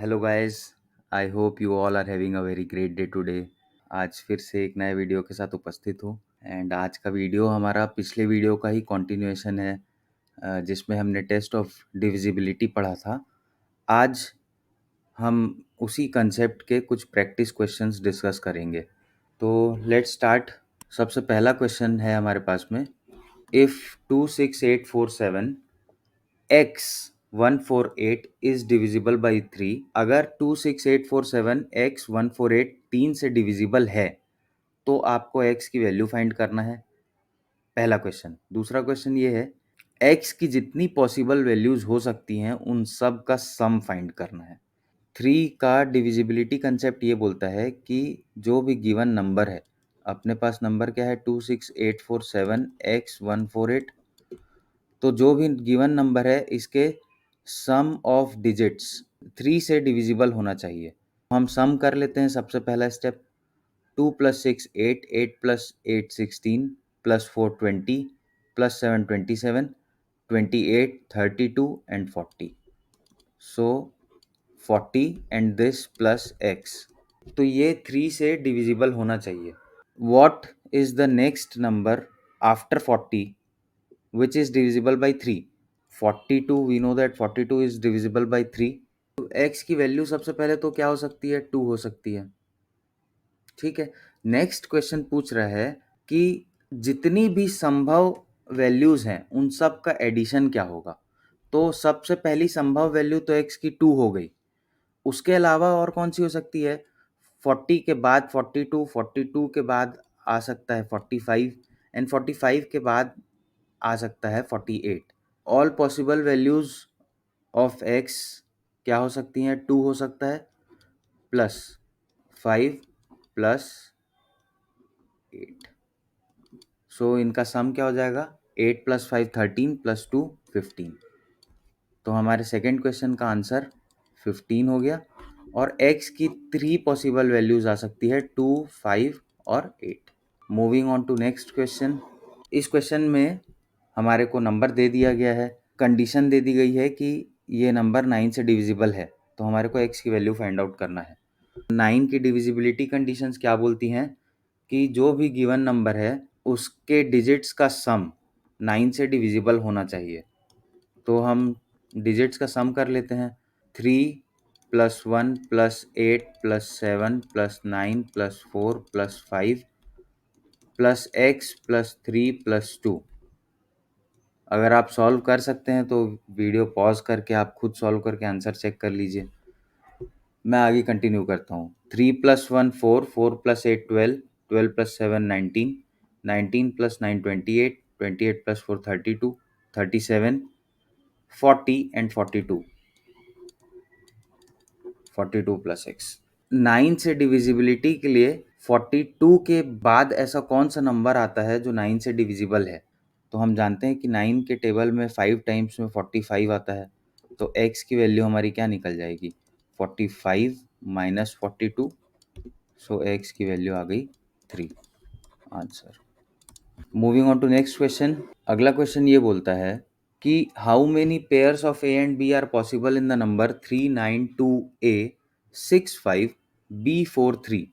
Hello guys. I hope you all are having a very great day today. आज फिर से एक नए वीडियो के साथ उपस्थित हूँ। एंड आज का वीडियो हमारा पिछले वीडियो का ही कंटिन्यूएशन है, जिसमें हमने टेस्ट ऑफ डिविजिबिलिटी पढ़ा था। आज हम उसी कंसेप्ट के कुछ प्रैक्टिस क्वेश्चंस डिस्कस करेंगे। तो लेट्स स्टार्ट। सबसे पहला क्वेश्चन है हमारे पास में, if 26847 x 148 is divisible by 3। अगर 26847 x 148 3 से डिविजिबल है तो आपको x की वैल्यू फाइंड करना है। पहला क्वेश्चन। दूसरा क्वेश्चन ये है, x की जितनी पॉसिबल वैल्यूज हो सकती हैं उन सब का सम फाइंड करना है। 3 का डिविजिबिलिटी कंसेप्ट ये बोलता है कि जो भी गिवन नंबर है, अपने पास नंबर क्या है 26847 x 148, तो जो भी गिवन नंबर है इसके सम ऑफ डिजिट्स 3 से डिविजिबल होना चाहिए। हम सम कर लेते हैं। सबसे पहला step, 2 + 6 8, 8 + 8 16, + 4 20, + 7 27, 28 32 and 40। So 40 and this plus x, तो ये 3 से डिविजिबल होना चाहिए। What is the next number after 40 which is divisible by 3? 42, we know that 42 is divisible by 3. तो x की वैल्यू सबसे पहले तो क्या हो सकती है, 2 हो सकती है। ठीक है। नेक्स्ट क्वेश्चन पूछ रहा है कि जितनी भी संभव वैल्यूज हैं उन सब का एडिशन क्या होगा। तो सबसे पहली संभव वैल्यू तो x की 2 हो गई। उसके अलावा और कौन सी हो सकती है, 40 के बाद 42, 42 के बाद आ सकता है 45 एंड 45 के बाद आ सकता है 48। All possible values of x क्या हो सकती हैं, 2 हो सकता है, +5 + 8। सो इनका सम क्या हो जाएगा, 8 + 5 13 + 2 15। तो हमारे सेकेंड क्वेश्चन का आंसर 15 हो गया। और x की 3 पॉसिबल वैल्यूज आ सकती है, 2 5 और 8। Moving on to next question. इस क्वेश्चन में हमारे को नंबर दे दिया गया है, कंडीशन दे दी गई है कि ये नंबर 9 से डिविजिबल है, तो हमारे को x की वैल्यू फाइंड आउट करना है। 9 की डिविजिबिलिटी कंडीशंस क्या बोलती हैं कि जो भी गिवन नंबर है उसके डिजिट्स का सम 9 से डिविजिबल होना चाहिए। तो हम डिजिट्स का सम कर लेते हैं। 3 + 1 + 8 + 7 + 9 + 4 + 5 + x + 3 + 2। अगर आप सॉल्व कर सकते हैं तो वीडियो पॉज करके आप खुद सॉल्व करके आंसर चेक कर लीजिए। मैं आगे कंटिन्यू करता हूँ। 3 + 1 4, 4 + 8 12, 12 + 7 19, 19 + 9 28, 28 + 4 32, 37, 40 एंड 42, 42 + x। 9 से डिविजिबिलिटी के लिए 42 के बाद ऐसा कौन सा नंबर आता है जो 9 से डिविजिबल है। तो हम जानते हैं कि 9 के टेबल में 5 टाइम्स में 45 आता है, तो x की वैल्यू हमारी क्या निकल जाएगी, 45 - 42। सो x की वैल्यू आ गई 3। Answer. Moving on to next question. अगला क्वेश्चन ये बोलता है कि how many pairs of a and b are possible in the number 392a 65b43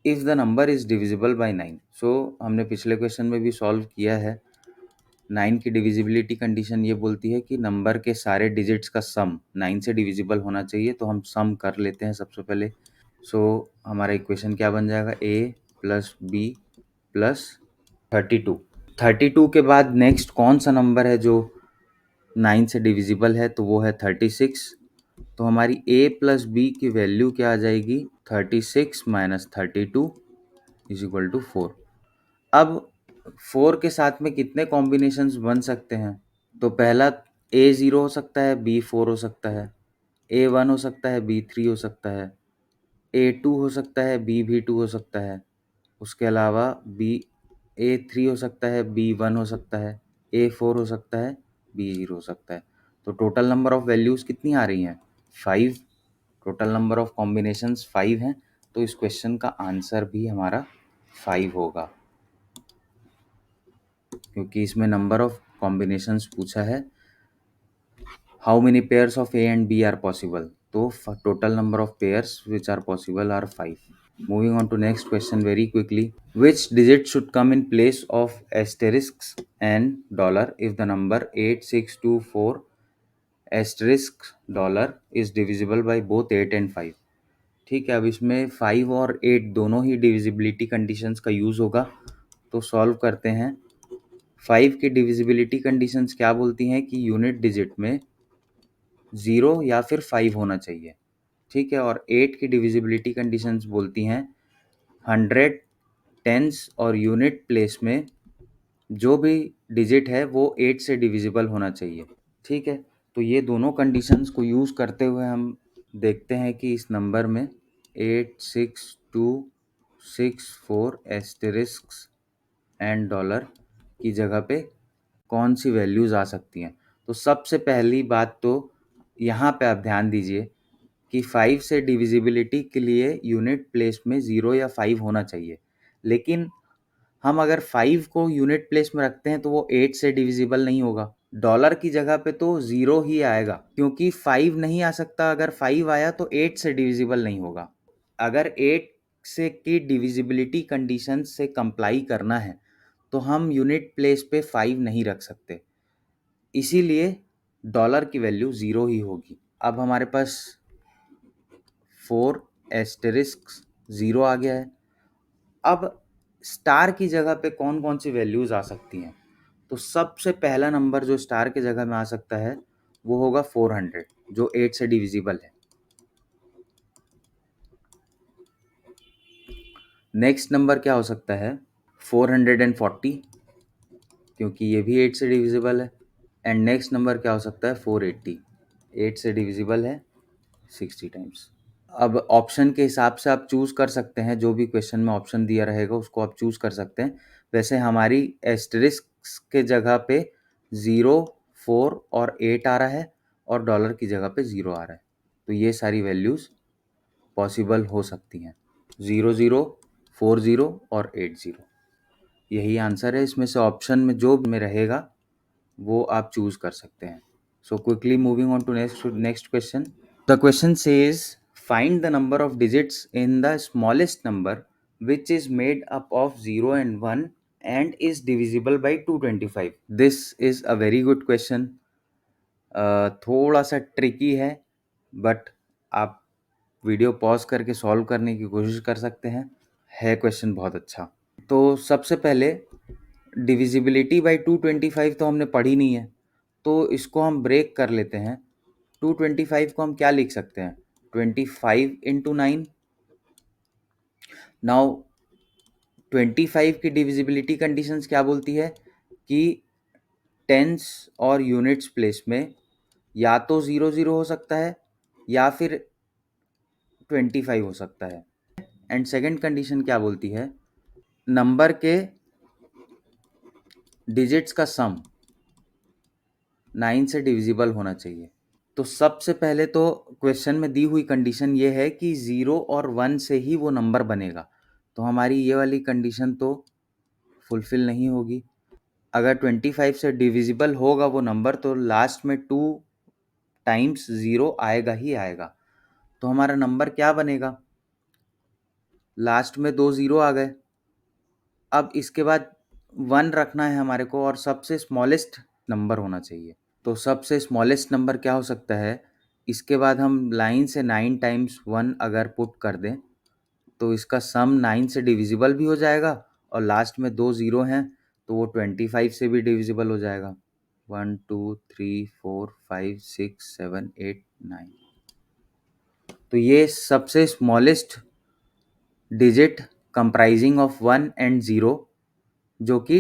if the number is divisible by 9। So हमने पिछले क्वेश्चन में भी सॉल्व किया है। 9 की डिविजिबिलिटी कंडीशन ये बोलती है कि नंबर के सारे डिजिट्स का सम 9 से डिविजिबल होना चाहिए, तो हम सम कर लेते हैं सबसे पहले। सो हमारा इक्वेशन क्या बन जाएगा, a + b + 32। 32 के बाद नेक्स्ट कौन सा नंबर है जो 9 से डिविजिबल है, तो वो है 36। तो हमारी a + b की वैल्यू क्या आ जाएगी, 36 - 32 = 4। अब 4 के साथ में कितने कॉम्बिनेशंस बन सकते हैं, तो पहला a0 हो सकता है, b4 हो सकता है, a1 हो सकता है, b3 हो सकता है, a2 हो सकता है, b भी 2 हो सकता है। उसके अलावा a3 हो सकता है, b1 हो सकता है, a4 हो सकता है, b0 हो सकता है। तो टोटल नंबर ऑफ वैल्यूज़ कितनी आ रही हैं, 5। टोटल नंबर ऑफ कॉम्बिनेशंस 5 हैं, तो इस क्वेश्चन का आंसर भी हमारा 5 होगा, क्योंकि इसमें नंबर ऑफ कॉम्बिनेशंस पूछा है। How many pairs of A and B are possible, तो total number of pairs which are possible are 5. Moving on to next question very quickly. Which digit should come in place of asterisks and dollar if the number 8624 asterisk dollar is divisible by both 8 and 5? ठीक है, अब इसमें 5 और 8 दोनों ही divisibility conditions का use होगा, तो solve करते हैं। 5 की डिविजिबिलिटी कंडीशंस क्या बोलती हैं कि यूनिट डिजिट में 0 या फिर 5 होना चाहिए, ठीक है। और 8 की डिविजिबिलिटी कंडीशंस बोलती हैं 100 टेंस और यूनिट प्लेस में जो भी डिजिट है वो 8 से डिविजिबल होना चाहिए, ठीक है। तो ये दोनों कंडीशंस को यूज़ करते हुए हम देखते हैं कि इस नंबर में 86264 एस्टेरिस्क एंड डॉलर की जगह पे कौन सी वैल्यूज़ आ सकती हैं। तो सबसे पहली बात तो यहाँ पे आप ध्यान दीजिए कि 5 से डिविजिबिलिटी के लिए यूनिट प्लेस में 0 या 5 होना चाहिए, लेकिन हम अगर 5 को यूनिट प्लेस में रखते हैं तो वो 8 से डिविजिबल नहीं होगा। डॉलर की जगह पे तो 0 ही आएगा, क्योंकि 5 नहीं आ सकता। अगर 5 आया तो 8 से डिविजिबल नहीं होगा। अगर 8 से की डिविजिबिलिटी कंडीशन से कंप्लाई करना है तो हम यूनिट प्लेस पे 5 नहीं रख सकते, इसीलिए डॉलर की वैल्यू 0 ही होगी। अब हमारे पास 4 एस्टेरिस्क 0 आ गया है। अब स्टार की जगह पे कौन कौन सी वैल्यूज आ सकती हैं, तो सबसे पहला नंबर जो स्टार की जगह में आ सकता है वो होगा 400, जो 8 से डिविजिबल है। नेक्स्ट नंबर क्या हो सकता है 440, क्योंकि ये भी 8 से डिविजिबल है। एंड नेक्स्ट नंबर क्या हो सकता है 480, 8 से डिविजिबल है 60 टाइम्स। अब ऑप्शन के हिसाब से आप चूज़ कर सकते हैं, जो भी क्वेश्चन में ऑप्शन दिया रहेगा उसको आप चूज़ कर सकते हैं। वैसे हमारी एस्टेरिस्क के जगह पे 0, 4 और 8 आ रहा है और डॉलर की जगह पे 0 आ रहा है, तो ये सारी वैल्यूज़ पॉसिबल हो सकती हैं। 00, 40 और 80, यही आंसर है। इसमें से ऑप्शन में जो में रहेगा वो आप चूज़ कर सकते हैं। So quickly moving on to next question. The question says, find the number of digits in the smallest number which is made up of 0 and 1 and is divisible by 225. This is a very good question. थोड़ा सा tricky है, but आप video pause करके solve करने की कोशिश कर सकते हैं। है क्वेश्चन बहुत अच्छा। तो सबसे पहले डिविजिबिलिटी बाई 225 तो हमने पढ़ी नहीं है, तो इसको हम ब्रेक कर लेते हैं। 225 को हम क्या लिख सकते हैं 25 इंटू 9। नाउ 25 की डिविजिबिलिटी कंडीशंस क्या बोलती है कि टेंस और यूनिट्स प्लेस में या तो 00 हो सकता है या फिर 25 हो सकता है। एंड सेकंड कंडीशन क्या बोलती है, नंबर के डिजिट्स का सम 9 से डिविजिबल होना चाहिए। तो सबसे पहले तो क्वेश्चन में दी हुई कंडीशन ये है कि 0 और 1 से ही वो नंबर बनेगा, तो हमारी ये वाली कंडीशन तो फुलफिल नहीं होगी। अगर 25 से डिविजिबल होगा वो नंबर तो लास्ट में 2 टाइम्स 0 आएगा ही आएगा, तो हमारा नंबर क्या बनेगा, लास्ट में 2 0 आ गए। अब इसके बाद 1 रखना है हमारे को और सबसे स्मॉलेस्ट नंबर होना चाहिए। तो सबसे स्मॉलेस्ट नंबर क्या हो सकता है, इसके बाद हम लाइन से 9 टाइम्स 1 अगर पुट कर दें तो इसका सम 9 से डिविजिबल भी हो जाएगा और लास्ट में 2 0 हैं तो वो 25 से भी डिविजिबल हो जाएगा। 1 2 3 4 5 6 7 8 9, तो ये सबसे smallest digit comprising of 1 and 0 जो कि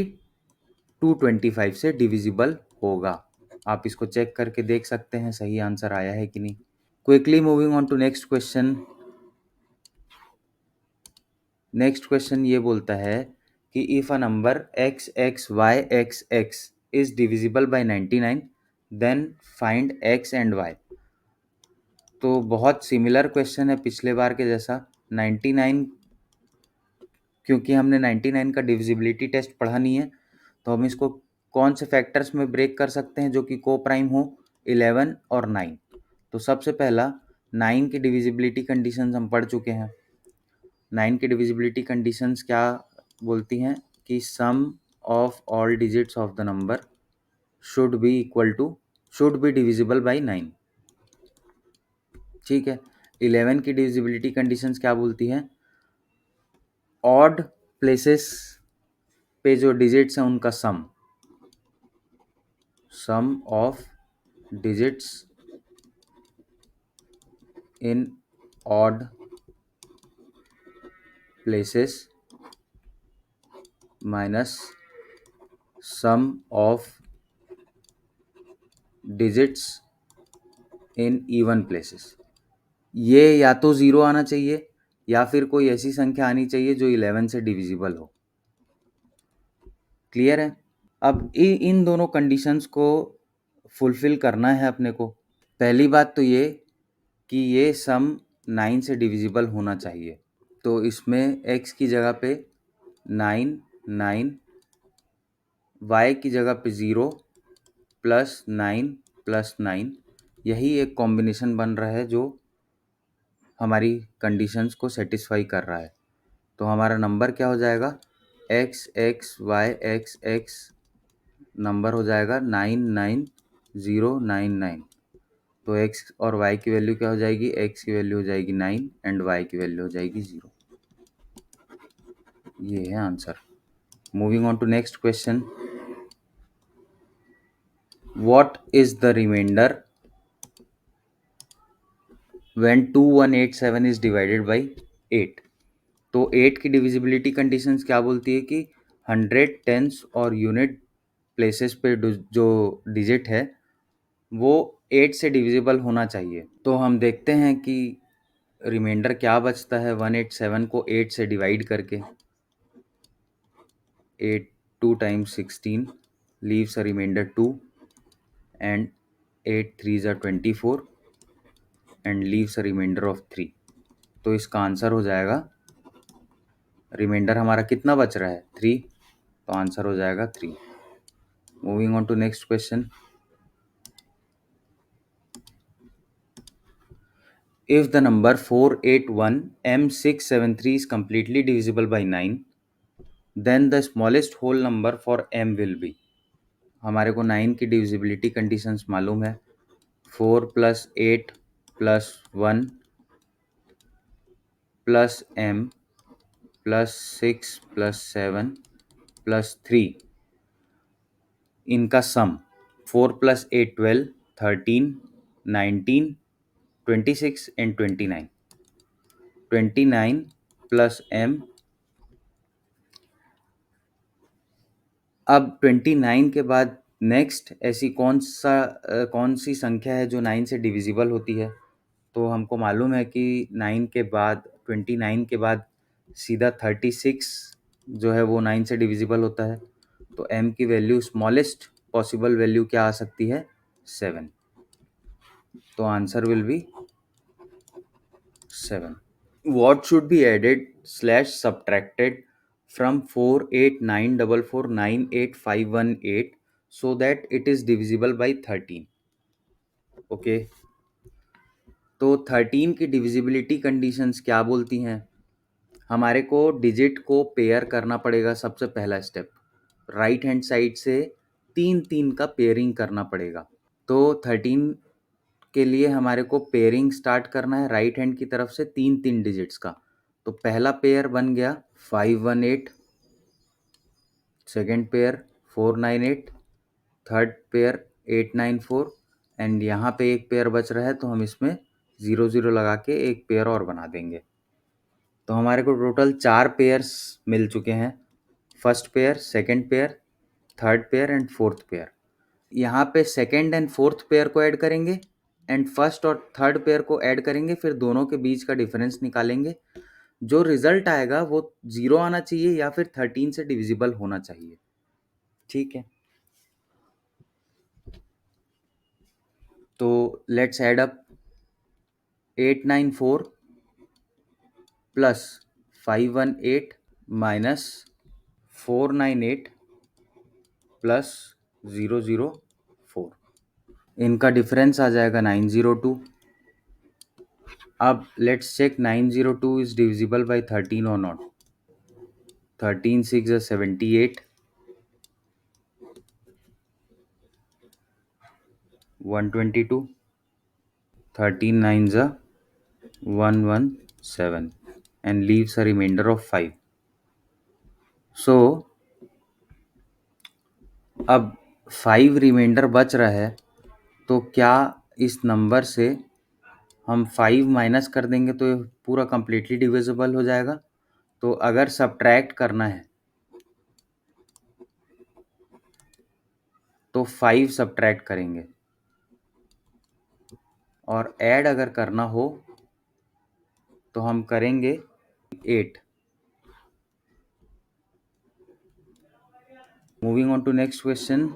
225 से डिविजिबल होगा। आप इसको चेक करके देख सकते हैं सही आंसर आया है कि नहीं। Quickly moving on to next question. Next question ये बोलता है कि if a number x x y x x is divisible by 99 then find x and y। तो बहुत सिमिलर क्वेश्चन है पिछले बार के जैसा। 99, क्योंकि हमने 99 का डिविजिबिलिटी टेस्ट पढ़ा नहीं है, तो हम इसको कौन से फैक्टर्स में ब्रेक कर सकते हैं जो कि को प्राइम हो, 11 और 9। तो सबसे पहला 9 की डिविजिबिलिटी कंडीशंस हम पढ़ चुके हैं। 9 की डिविजिबिलिटी कंडीशंस क्या बोलती हैं कि sum of all digits of the number should be divisible by 9। ठीक है। 11 की डिविजिबिलिटी कंडीशंस क्या बोलती हैं? ऑड प्लेसेस पे जो डिजिट्स हैं उनका sum of digits in odd places minus sum of digits in even places. ये या तो 0 आना चाहिए या फिर कोई ऐसी संख्या आनी चाहिए जो 11 से डिविजिबल हो। क्लियर है? अब इन दोनों कंडीशंस को फुलफिल करना है अपने को। पहली बात तो ये कि ये सम 9 से डिविजिबल होना चाहिए। तो इसमें x की जगह पे 9, 9, y की जगह पे 0 प्लस 9 प्लस 9, यही एक कॉम्बिनेशन बन रहा है जो हमारी कंडीशंस को सेटिस्फाई कर रहा है। तो हमारा नंबर क्या हो जाएगा? x नंबर हो जाएगा 99099। तो x और y की वैल्यू क्या हो जाएगी? x की वैल्यू हो जाएगी 9 एंड y की वैल्यू हो जाएगी 0। ये है answer. Moving on to next question. What is the reminder when 2187 is divided by 8? तो 8 की डिविजिबिलिटी कंडीशंस क्या बोलती है कि 100 टेंस और यूनिट प्लेसेस पे जो डिजिट है वो 8 से डिविजिबल होना चाहिए। तो हम देखते हैं कि रिमाइंडर क्या बचता है 187 को 8 से डिवाइड करके। 8 2 times 16 leaves a remainder 2 and 8 3s are 24 and leaves a remainder of 3। तो इसका आंसर हो जाएगा, रिमाइंडर हमारा कितना बच रहा है? 3, तो आंसर हो जाएगा 3। Moving on to next question. If the number 481M673 is completely divisible by 9, then the smallest whole number for m will be। हमारे को 9 की डिविजिबिलिटी कंडीशंस मालूम है। 4 plus 8 plus 1 plus m plus 6 plus 7 plus 3, इनका सम 4 plus 8 12, 13, 19, 26 and 29। 29 plus m। अब 29 के बाद next ऐसी कौन सी संख्या है जो 9 से डिविजिबल होती है? तो हमको मालूम है कि 9 के बाद 29 के बाद सीधा 36 जो है वो 9 से डिविजिबल होता है। तो m की वैल्यू स्मॉलेस्ट पॉसिबल वैल्यू क्या आ सकती है? 7। तो answer will be 7। What should be added / subtracted from 4894498 so that it is divisible by 13? Okay, तो 13 की डिविजिबिलिटी कंडीशंस क्या बोलती हैं? हमारे को डिजिट को पेयर करना पड़ेगा। सबसे पहला स्टेप, राइट हैंड साइड से 3 का पेयरिंग करना पड़ेगा। तो 13 के लिए हमारे को पेयरिंग स्टार्ट करना है राइट हैंड की तरफ से 3 डिजिट्स का। तो पहला पेयर बन गया 518, second pair 498, third pair 894 and यहाँ पे एक पेयर बच रहा है तो हम इसमें 0 लगा के एक पेयर और बना देंगे। तो हमारे को टोटल 4 पेयर्स मिल चुके हैं। First pair, second pair, third pair and fourth pair. यहाँ पे सेकेंड एंड फोर्थ पेयर को ऐड करेंगे एंड फर्स्ट और थर्ड पेयर को ऐड करेंगे, फिर दोनों के बीच का डिफरेंस निकालेंगे। जो रिजल्ट आएगा वो 0 आना चाहिए या फिर 13 से डिविजिबल होना चाहिए। ठीक है, तो let's add up 894 plus 518 minus 498 plus 004। इनका डिफरेंस आ जाएगा 902। अब let's check 902 is divisible by 13 or not. 13 6 is 78, 122, 13 9 is 117 and leaves a remainder of 5. So अब 5 रिमाइंडर बच रहा है, तो क्या इस नंबर से हम 5 माइनस कर देंगे तो ये पूरा कंप्लीटली डिविजिबल हो जाएगा? तो अगर सब्ट्रैक्ट करना है तो 5 सब्ट्रैक्ट करेंगे, और ऐड अगर करना हो तो हम करेंगे 8. Moving on to next question.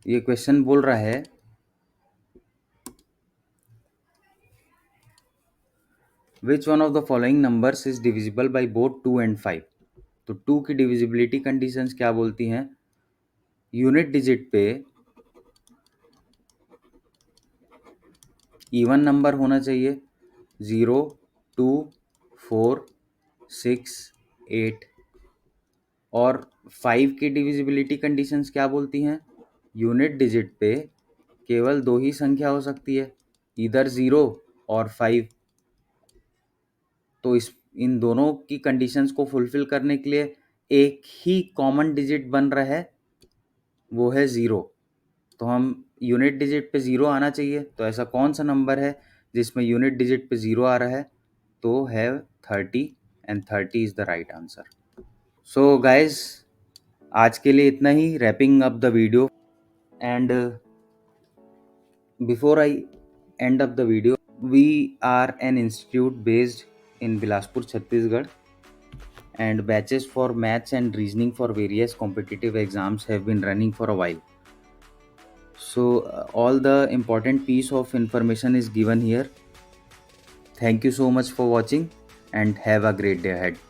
ये क्वेश्चन बोल रहा है which one of the following numbers is divisible by both 2 and 5. तो 2 की डिविजिबिलिटी कंडीशंस क्या बोलती हैं? यूनिट डिजिट पे इवन नंबर होना चाहिए, 0 2 4 6 8. और 5 की डिविजिबिलिटी कंडीशंस क्या बोलती हैं? यूनिट डिजिट पे केवल 2 ही संख्या हो सकती है, इधर 0 और 5. तो इन दोनों की कंडीशंस को फुलफिल करने के लिए एक ही कॉमन डिजिट बन रहा है, वो है 0. तो हम यूनिट डिजिट पे 0 आना चाहिए, तो ऐसा कौन सा नंबर है जिसमें यूनिट डिजिट पे 0 आ रहा है? तो है 30, and 30 is the right answer. So guys, आज के लिए इतना ही. Wrapping up the video, and before I end up the video, we are an institute based in Bilaspur, Chhattisgarh, and batches for maths and reasoning for various competitive exams have been running for a while. So all the important piece of information is given here. Thank you so much for watching and have a great day ahead.